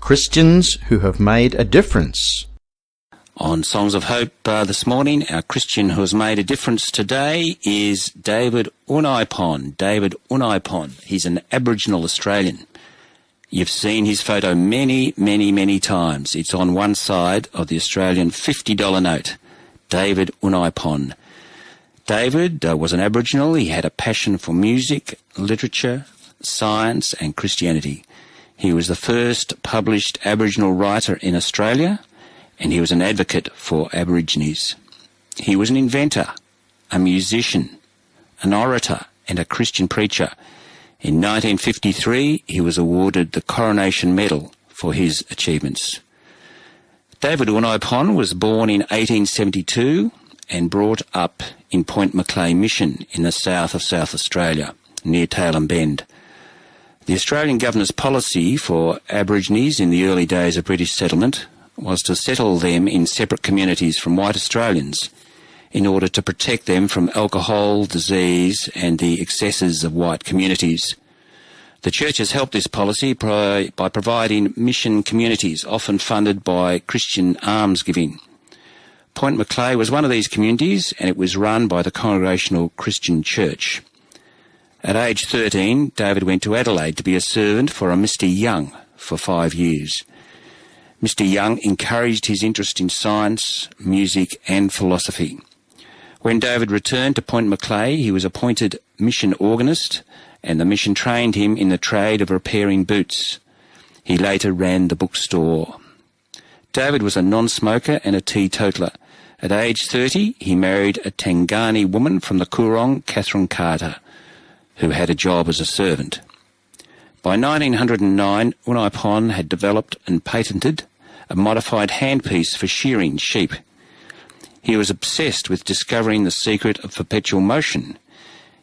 Christians who have made a difference. On Songs of Hope this morning, our Christian who has made a difference today is David Unaipon. David Unaipon. He's an Aboriginal Australian. You've seen his photo many, many, many times. It's on one side of the Australian $50 note. David Unaipon. David was an Aboriginal. He had a passion for music, literature, science and Christianity. He was the first published Aboriginal writer in Australia, and he was an advocate for Aborigines. He was an inventor, a musician, an orator and a Christian preacher. In 1953, he was awarded the Coronation Medal for his achievements. David Unaipon was born in 1872 and brought up in Point Macleay Mission in the south of South Australia, near Tailem Bend. The Australian Governor's policy for Aborigines in the early days of British settlement was to settle them in separate communities from white Australians in order to protect them from alcohol, disease and the excesses of white communities. The church has helped this policy by providing mission communities, often funded by Christian almsgiving. Point Macleay was one of these communities, and it was run by the Congregational Christian Church. At age 13, David went to Adelaide to be a servant for a Mr. Young for 5 years. Mr. Young encouraged his interest in science, music and philosophy. When David returned to Point Macleay, he was appointed mission organist, and the mission trained him in the trade of repairing boots. He later ran the bookstore. David was a non-smoker and a teetotaler. At age 30, he married a Tangani woman from the Coorong, Catherine Carter, who had a job as a servant. By 1909, Unaipon had developed and patented a modified handpiece for shearing sheep. He was obsessed with discovering the secret of perpetual motion.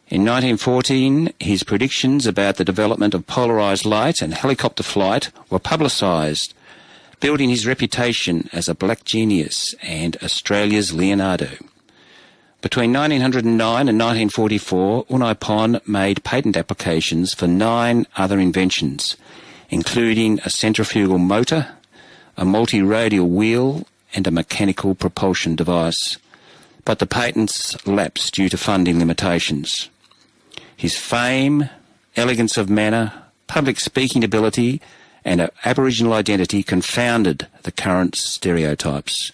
In 1914, his predictions about the development of polarised light and helicopter flight were publicised, building his reputation as a black genius and Australia's Leonardo. Between 1909 and 1944, Unaipon made patent applications for 9 other inventions, including a centrifugal motor, a multi-radial wheel and a mechanical propulsion device. But the patents lapsed due to funding limitations. His fame, elegance of manner, public speaking ability and Aboriginal identity confounded the current stereotypes.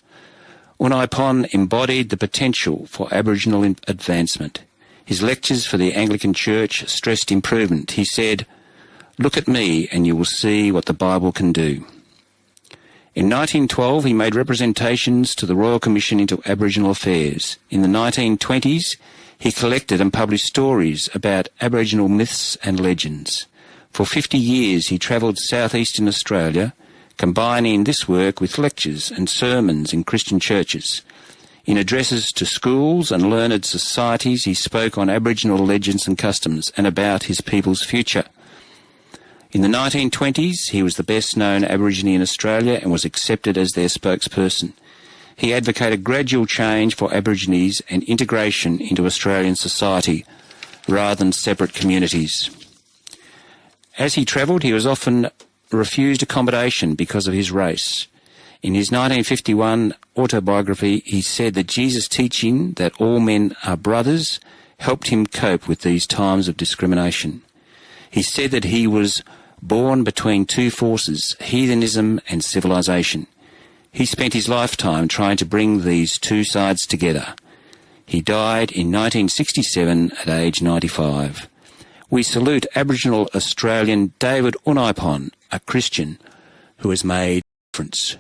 Unaipon embodied the potential for Aboriginal advancement. His lectures for the Anglican Church stressed improvement. He said, "Look at me and you will see what the Bible can do." In 1912, he made representations to the Royal Commission into Aboriginal Affairs. In the 1920s, he collected and published stories about Aboriginal myths and legends. For 50 years, he travelled southeastern Australia, combining this work with lectures and sermons in Christian churches. In addresses to schools and learned societies, he spoke on Aboriginal legends and customs and about his people's future. In the 1920s, he was the best-known Aborigine in Australia and was accepted as their spokesperson. He advocated gradual change for Aborigines and integration into Australian society, rather than separate communities. As he travelled, he was often refused accommodation because of his race. In his 1951 autobiography, he said that Jesus' teaching that all men are brothers helped him cope with these times of discrimination. He said that he was born between two forces, heathenism and civilization. He spent his lifetime trying to bring these two sides together. He died in 1967 at age 95. We salute Aboriginal Australian David Unaipon, a Christian who has made a difference.